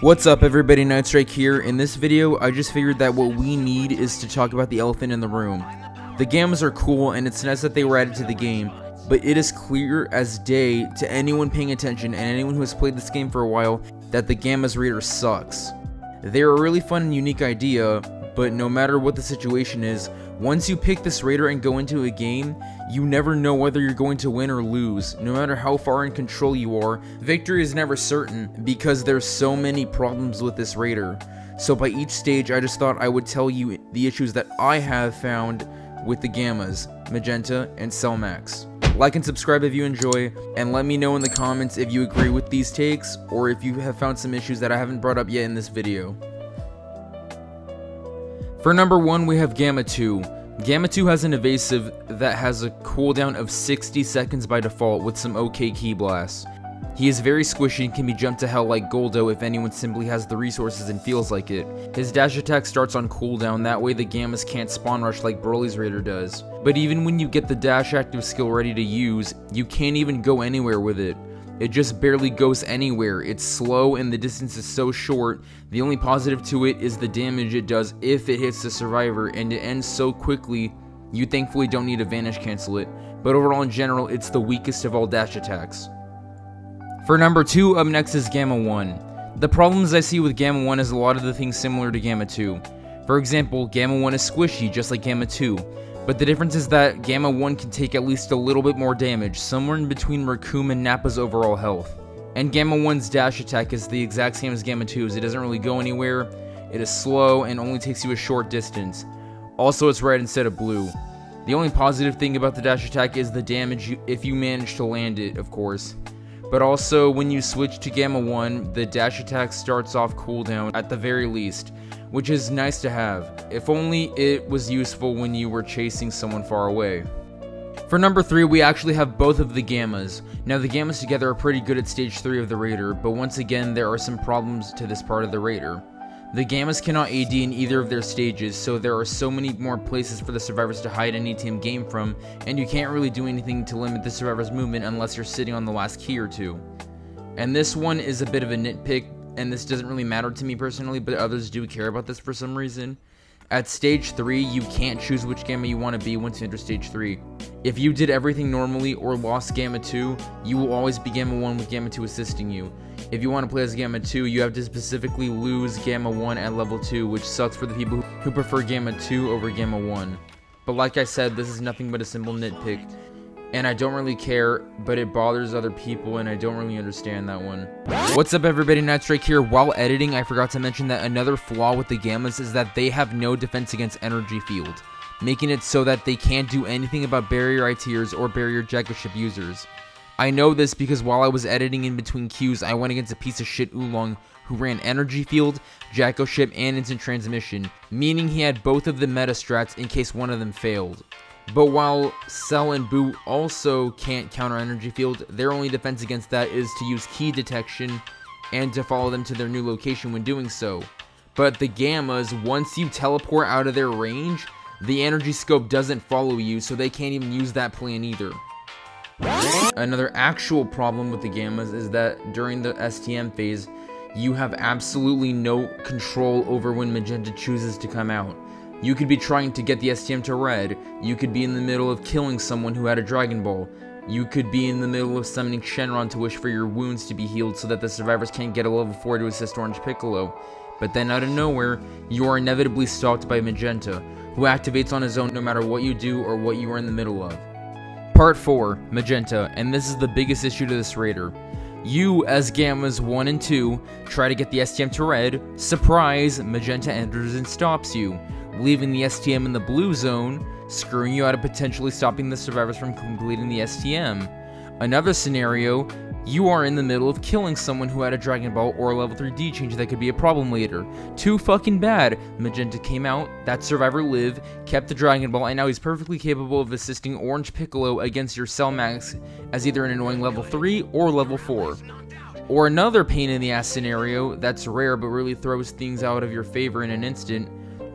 What's up everybody, Nightstrike here. In this video, I just figured that what we need is to talk about the elephant in the room. The gammas are cool and it's nice that they were added to the game, but it is clear as day to anyone paying attention and anyone who has played this game for a while that the gammas raider sucks. They're a really fun and unique idea, but no matter what the situation is, once you pick this raider and go into a game, you never know whether you're going to win or lose. No matter how far in control you are, victory is never certain because there's so many problems with this raider. So by each stage, I just thought I would tell you the issues that I have found with the gammas, Magenta, and Cellmax. Like and subscribe if you enjoy, and let me know in the comments if you agree with these takes or if you have found some issues that I haven't brought up yet in this video. For number 1, we have Gamma 2. Gamma 2 has an evasive that has a cooldown of 60 seconds by default with some okay key blasts. He is very squishy and can be jumped to hell like Goldo if anyone simply has the resources and feels like it. His dash attack starts on cooldown, that way the gammas can't spawn rush like Broly's raider does. But even when you get the dash active skill ready to use, you can't even go anywhere with it. It just barely goes anywhere. It's slow and the distance is so short. The only positive to it is the damage it does if it hits the survivor, and it ends so quickly you thankfully don't need to vanish cancel it. But overall in general, it's the weakest of all dash attacks. For number 2, up next is Gamma 1. The problems I see with Gamma 1 is a lot of the things similar to Gamma 2. For example, Gamma 1 is squishy just like Gamma 2. But the difference is that Gamma 1 can take at least a little bit more damage, somewhere in between Raccoon and Nappa's overall health. And Gamma 1's dash attack is the exact same as Gamma 2's, it doesn't really go anywhere, it is slow, and only takes you a short distance. Also, it's red instead of blue. The only positive thing about the dash attack is the damage if you manage to land it, of course. But also, when you switch to Gamma 1, the dash attack starts off cooldown at the very least, which is nice to have. If only it was useful when you were chasing someone far away. For number 3, we actually have both of the gammas. Now the gammas together are pretty good at stage 3 of the raider, but once again there are some problems to this part of the raider. The gammas cannot AD in either of their stages, so there are so many more places for the survivors to hide an ATM game from, and you can't really do anything to limit the survivor's movement unless you're sitting on the last key or two. And this one is a bit of a nitpick, and this doesn't really matter to me personally, but others do care about this for some reason. At stage 3, you can't choose which gamma you want to be once you enter stage 3. If you did everything normally or lost Gamma 2, you will always be Gamma 1 with Gamma 2 assisting you. If you want to play as Gamma 2, you have to specifically lose Gamma 1 at level 2, which sucks for the people who prefer Gamma 2 over Gamma 1. But like I said, this is nothing but a simple nitpick. And I don't really care, but it bothers other people and I don't really understand that one. What's up everybody, Nightstrike here. While editing, I forgot to mention that another flaw with the gammas is that they have no defense against energy field, making it so that they can't do anything about barrier ITers or barrier Jacko ship users. I know this because while I was editing in between queues, I went against a piece of shit Oolong who ran energy field, Jacko ship, and instant transmission, meaning he had both of the meta strats in case one of them failed. But while Cell and Boo also can't counter energy field, their only defense against that is to use key detection and to follow them to their new location when doing so. But the gammas, once you teleport out of their range, the energy scope doesn't follow you, so they can't even use that plan either. Another actual problem with the gammas is that during the STM phase, you have absolutely no control over when Magenta chooses to come out. You could be trying to get the STM to red, you could be in the middle of killing someone who had a Dragon Ball, you could be in the middle of summoning Shenron to wish for your wounds to be healed so that the survivors can't get a level 4 to assist Orange Piccolo. But then out of nowhere, you are inevitably stalked by Magenta, who activates on his own no matter what you do or what you are in the middle of. Part 4, Magenta, and this is the biggest issue to this raider. You, as Gammas 1 and 2, try to get the STM to red, surprise, Magenta enters and stops you, leaving the STM in the blue zone, screwing you out of potentially stopping the survivors from completing the STM. Another scenario, you are in the middle of killing someone who had a Dragon Ball or a level 3 D change that could be a problem later. Too fucking bad. Magenta came out, that survivor lived, kept the Dragon Ball, and now he's perfectly capable of assisting Orange Piccolo against your Cellmax as either an annoying level 3 or level 4. Or another pain in the ass scenario that's rare but really throws things out of your favor in an instant.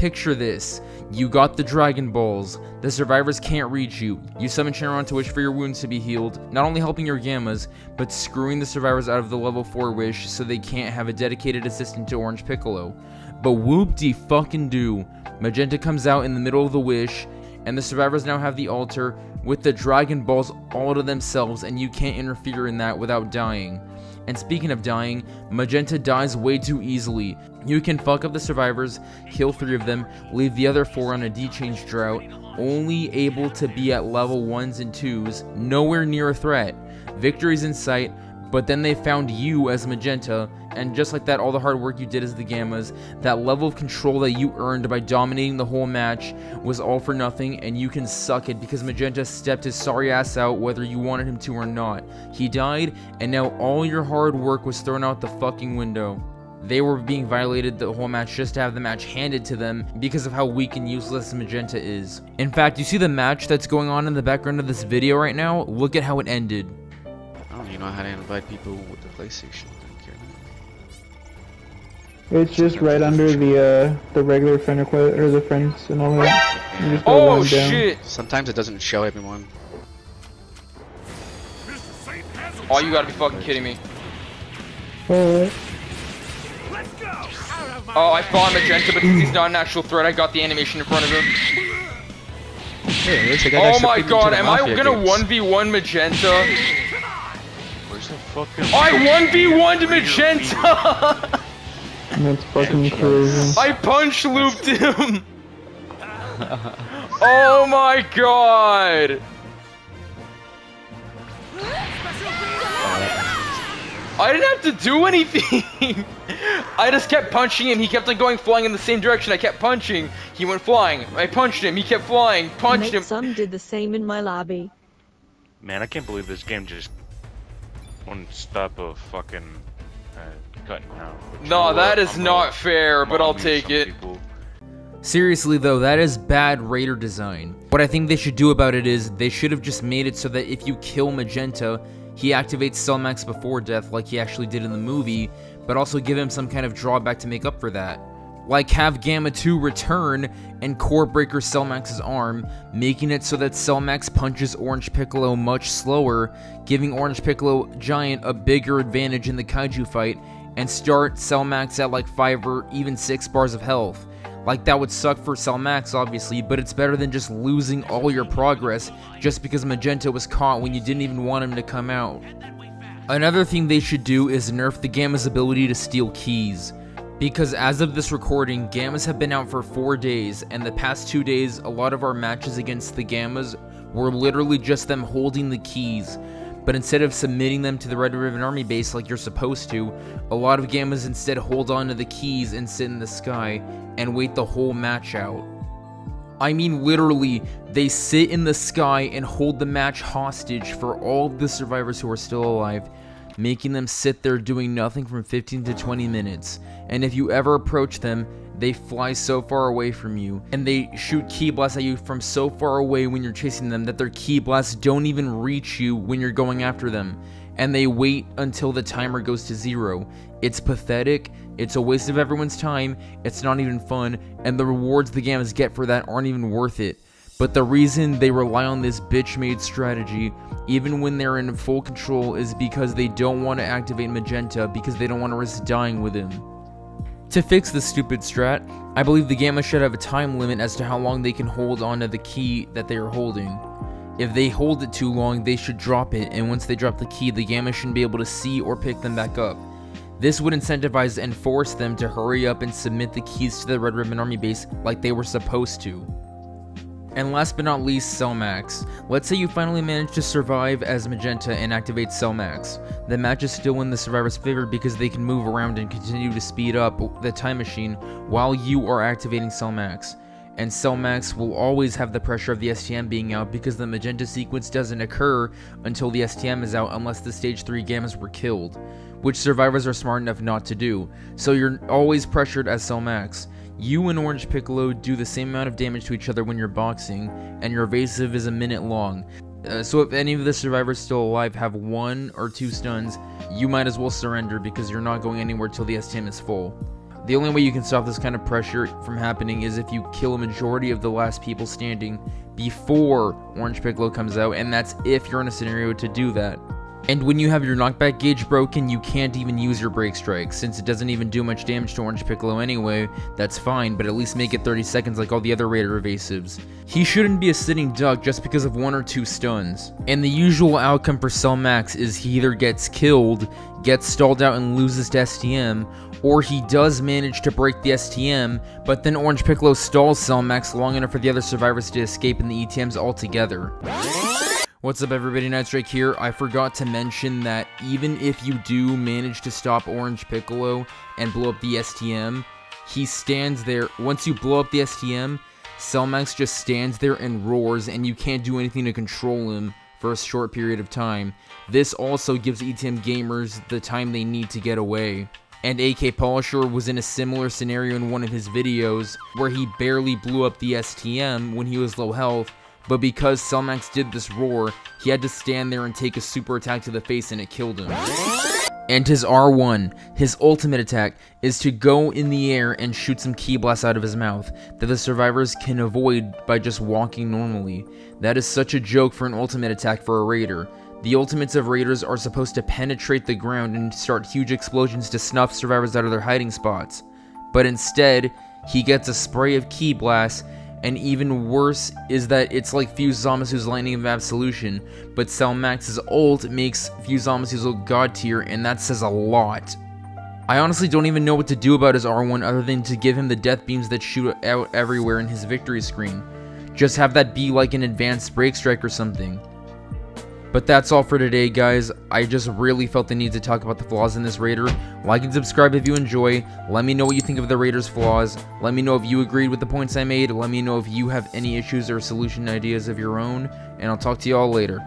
Picture this. You got the Dragon Balls. The survivors can't reach you. You summon Shenron to wish for your wounds to be healed, not only helping your Gammas, but screwing the survivors out of the level 4 wish so they can't have a dedicated assistant to Orange Piccolo. But whoop-de-fucking-do. Magenta comes out in the middle of the wish, and the survivors now have the altar with the Dragon Balls all to themselves, and you can't interfere in that without dying. And speaking of dying, Magenta dies way too easily. You can fuck up the survivors, kill 3 of them, leave the other 4 on a D-change drought, only able to be at level 1s and 2s, nowhere near a threat. Victory's in sight, but then they found you as Magenta, and just like that, all the hard work you did as the Gammas, that level of control that you earned by dominating the whole match was all for nothing, and you can suck it because Magenta stepped his sorry ass out whether you wanted him to or not. He died, and now all your hard work was thrown out the fucking window. They were being violated the whole match just to have the match handed to them because of how weak and useless Magenta is. In fact, you see the match that's going on in the background of this video right now? Look at how it ended. I don't even know how to invite people with the PlayStation. It's just right under the regular friend request or the friends and all that. You just Oh go shit! Sometimes it doesn't show everyone. Oh, you gotta be fucking kidding me. Alright. Oh, I fought Magenta, but since he's not an actual threat, I got the animation in front of him. Hey, oh my god, am I gonna 1v1 Magenta? Where's the fucking... I 1v1'd Magenta! That's fucking crazy. I punch looped him! Oh my god! I didn't have to do anything! I just kept punching him, he kept on going flying in the same direction, I kept punching. He went flying, I punched him, he kept flying, punched him. Some did the same in my lobby. Man, I can't believe this game just won't stop a fucking cutting out. No, that is not fair, but I'll take it. Seriously though, that is bad raider design. What I think they should do about it is, they should have just made it so that if you kill Magenta, he activates Cell Max before death like he actually did in the movie, but also give him some kind of drawback to make up for that. Like have Gamma 2 return and Core Breaker Cell Max's arm, making it so that Cell Max punches Orange Piccolo much slower, giving Orange Piccolo Giant a bigger advantage in the Kaiju fight, and start Cell Max at like 5 or even 6 bars of health. Like that would suck for Cell Max obviously, but it's better than just losing all your progress just because Magenta was caught when you didn't even want him to come out. Another thing they should do is nerf the Gamma's ability to steal keys. Because as of this recording, Gammas have been out for 4 days, and the past 2 days, a lot of our matches against the Gammas were literally just them holding the keys. But instead of submitting them to the Red Ribbon Army base like you're supposed to, a lot of Gammas instead hold on to the keys and sit in the sky and wait the whole match out. I mean literally, they sit in the sky and hold the match hostage for all of the survivors who are still alive, making them sit there doing nothing from 15 to 20 minutes. And if you ever approach them, they fly so far away from you, and they shoot ki blasts at you from so far away when you're chasing them that their ki blasts don't even reach you when you're going after them, and they wait until the timer goes to 0. It's pathetic, it's a waste of everyone's time, it's not even fun, and the rewards the Gammas get for that aren't even worth it. But the reason they rely on this bitch-made strategy, even when they're in full control, is because they don't want to activate Magenta because they don't want to risk dying with him. To fix this stupid strat, I believe the Gamma should have a time limit as to how long they can hold onto the key that they are holding. If they hold it too long, they should drop it, and once they drop the key, the Gamma shouldn't be able to see or pick them back up. This would incentivize and force them to hurry up and submit the keys to the Red Ribbon Army base like they were supposed to. And last but not least, Cell Max. Let's say you finally manage to survive as Magenta and activate Cell Max. The match is still in the survivor's favor because they can move around and continue to speed up the time machine while you are activating Cell Max. And Cell Max will always have the pressure of the STM being out because the Magenta sequence doesn't occur until the STM is out unless the stage 3 Gammas were killed, which survivors are smart enough not to do, so you're always pressured as Cell Max. You and Orange Piccolo do the same amount of damage to each other when you're boxing, and your evasive is a minute long. So if any of the survivors still alive have 1 or 2 stuns, you might as well surrender because you're not going anywhere till the STM is full. The only way you can stop this kind of pressure from happening is if you kill a majority of the last people standing before Orange Piccolo comes out, and that's if you're in a scenario to do that. And when you have your knockback gauge broken, you can't even use your break strike. Since it doesn't even do much damage to Orange Piccolo anyway, that's fine, but at least make it 30 seconds like all the other Raider evasives. He shouldn't be a sitting duck just because of 1 or 2 stuns. And the usual outcome for Cell Max is he either gets killed, gets stalled out and loses to STM, or he does manage to break the STM, but then Orange Piccolo stalls Cell Max long enough for the other survivors to escape in the ETMs altogether. What's up everybody, Nightstrike here. I forgot to mention that even if you do manage to stop Orange Piccolo and blow up the STM, he stands there. Once you blow up the STM, Cell Max just stands there and roars and you can't do anything to control him for a short period of time. This also gives ETM gamers the time they need to get away. And AkPolisher was in a similar scenario in one of his videos where he barely blew up the STM when he was low health, but because Cell Max did this roar, he had to stand there and take a super attack to the face and it killed him. And his R1, his ultimate attack, is to go in the air and shoot some ki blasts out of his mouth that the survivors can avoid by just walking normally. That is such a joke for an ultimate attack for a Raider. The ultimates of Raiders are supposed to penetrate the ground and start huge explosions to snuff survivors out of their hiding spots. But instead, he gets a spray of ki blasts, and even worse is that it's like Fuse Zamasu's Lightning of Absolution, but Cell Max's ult makes Fuse Zamasu's ult god tier, and that says a lot. I honestly don't even know what to do about his R1 other than to give him the death beams that shoot out everywhere in his victory screen. Just have that be like an advanced break strike or something. But that's all for today, guys. I just really felt the need to talk about the flaws in this Raider. Like and subscribe if you enjoy. Let me know what you think of the Raider's flaws. Let me know if you agreed with the points I made. Let me know if you have any issues or solution ideas of your own. And I'll talk to you all later.